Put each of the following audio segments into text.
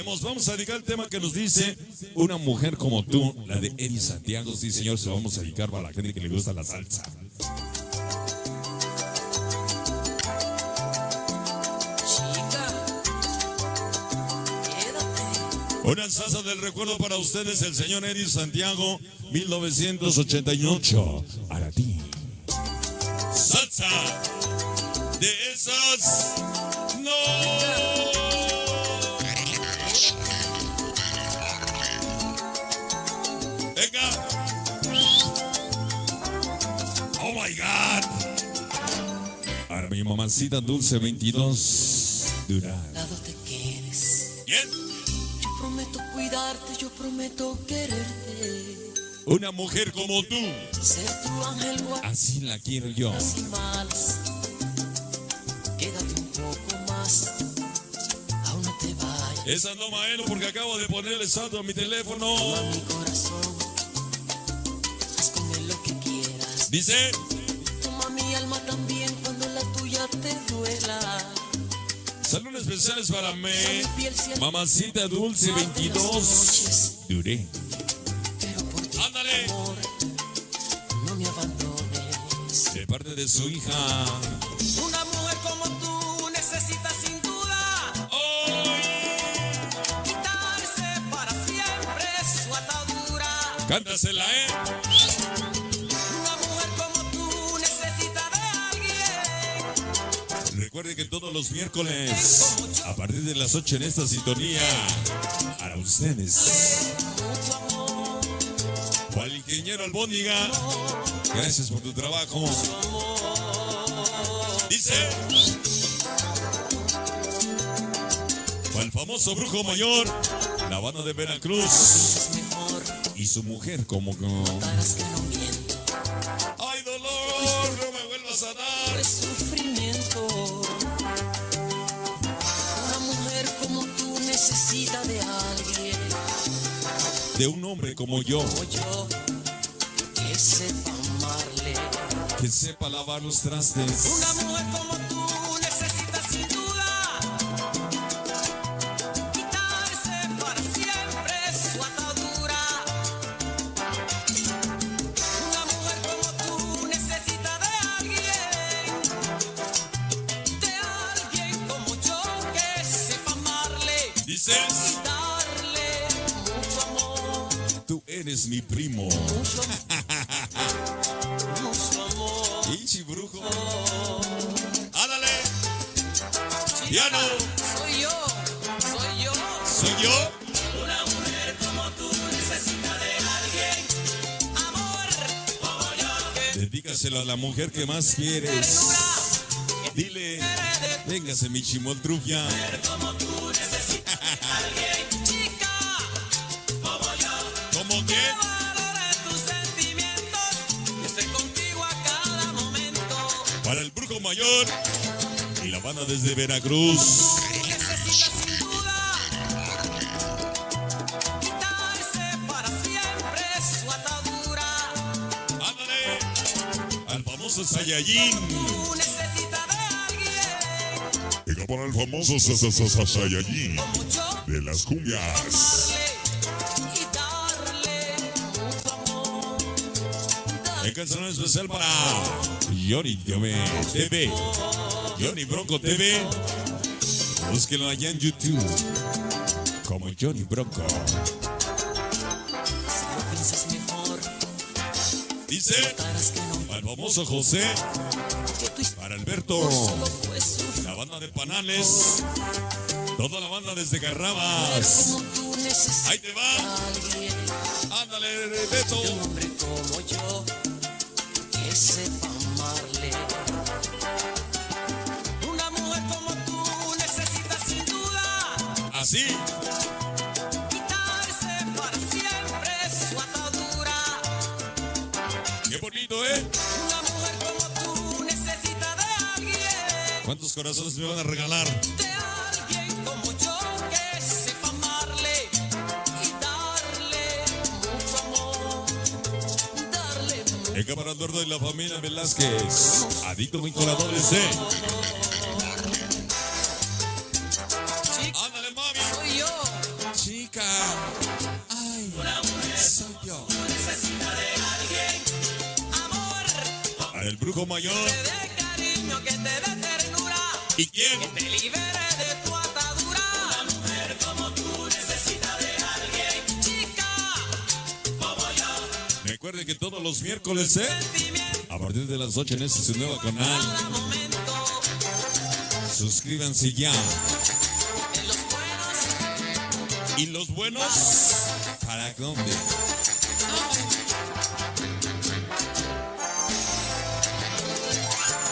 tenemos. Vamos a dedicar el tema que nos dice una mujer como tú, la de Eddie Santiago. Sí, señor, se lo vamos a dedicar para la gente que le gusta la salsa. Una salsa del recuerdo para ustedes, el señor Eddie Santiago, 1988. Para ti. Salsa de esas. No. Venga. Oh my God. Para mi mamacita dulce 22. Durán. Lado te quedes. Bien. Yo prometo cuidarte, yo prometo quererte. Una mujer como tú. Ser tu ángel guardián. Así la quiero yo. Y malas. Quédate un poco más. Aún no te vayas. Esa no, Maelo, porque acabo de ponerle saldo a mi teléfono. Toma mi corazón. Haz con él lo que quieras. Dice. Toma mi alma también cuando la tuya te duela. Saludos especiales para mí. Mamacita dulce 22. Duré. Ándale. Amor, no me abandones. De parte de su hija. Una mujer como tú necesita sin duda quitarse para siempre su atadura. Cántasela, Una mujer como tú necesita de alguien. Recuerde que todos los miércoles, a partir de las 8 en esta sintonía, para ustedes. Juan Ingeniero Albóndiga, gracias por tu trabajo. Dice. Al famoso brujo mayor, la banda de Veracruz. Y su mujer como que. ¡Ay, dolor! ¡No me vuelvas a dar! Es sufrimiento. Una mujer como tú necesita de alguien. De un hombre como yo. Como yo. Que sepa amarle. Que sepa lavar los trastes. Una mujer como tú necesita sin duda quitarse para siempre su atadura. Una mujer como tú necesita de alguien como yo que sepa amarle. Dices. Y darle mucho amor. Tú eres mi primo. Mucho amor. Mucho amor. Ichi brujo. ¡Ándale! Piano. Soy yo. Soy yo. ¿Soy yo? Una mujer como tú necesita de alguien. Amor como yo. Dedícaselo a la mujer que más quieres. Dile, véngase mi chimoltrufia. Como tú necesitas de alguien. Chica como yo. ¿Cómo quién? Valore tus sentimientos. Que esté contigo a cada momento. Para el brujo mayor y la banda desde Veracruz. Necesita sin duda quitarse para siempre su atadura. Ándale. Al famoso Saiyajin. Tú necesitas de alguien. Venga para el famoso Saiyajin Como yo. de las cumbias. Y darle mucho amor. En canción especial para Johnny TV. Johnny Bronco TV. Búsquenlo allá en YouTube. Como Johnny Bronco. Si lo piensas mejor, Dice. notarás que no. Al famoso José. Que tu historia Para Alberto. solo fue sufrir. La banda de Panales. Toda la banda desde Garrabas. Como tú necesitas Ahí te va. a alguien. Ándale, Beto. De un hombre como yo que sepa amarle. Una mujer como tú necesita sin duda Así. quitarse para siempre su atadura. Qué bonito, Una mujer como tú necesita de alguien. ¿Cuántos corazones me van a regalar? De alguien como yo que sepa amarle y darle mucho amor. Darle mucho El cámara Eduardo y la familia Velázquez. Adicto vinculador C. Ándale, mami. Soy yo. Brujo Mayor. te dé cariño, que te dé ternura, ¿Y quién? que te libere de tu atadura. Una mujer como tú necesita de alguien, chica como yo. Recuerden que todos los miércoles, Sentimiento a partir de las 8 en este su nuevo canal. cada momento, Suscríbanse ya. en los buenos ¿Y los buenos? ¿Para dónde?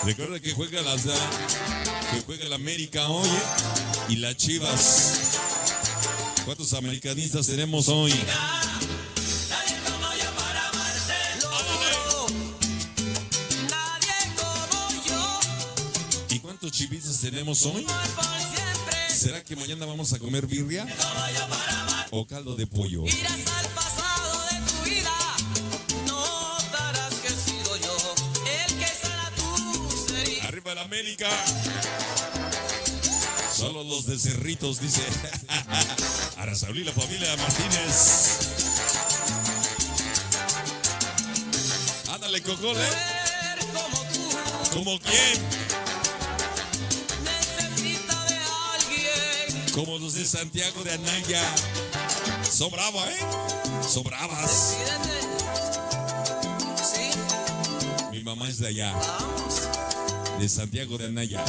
Recuerda que juega el América hoy, y las Chivas. ¿Cuántos americanistas tenemos hoy? nadie como yo para amarte. Nadie como yo, ¿Y cuántos chivistas tenemos hoy? por siempre. ¿Será que mañana vamos a comer birria? ¿O caldo de pollo? Irás al pasado de tu vida, notarás que he sido yo el que sana tus heridas. ¡Arriba el América! Solo los de Cerritos, dice Arasaúl y la familia Martínez. Ándale, Cocole. Mujer como tú ¿Como quién? necesita de alguien. Como los de Santiago de Anaya. Son bravas, ¿eh? Son bravas. Decídete. Sí, Mi mamá es de allá, vamos. de Santiago de Anaya.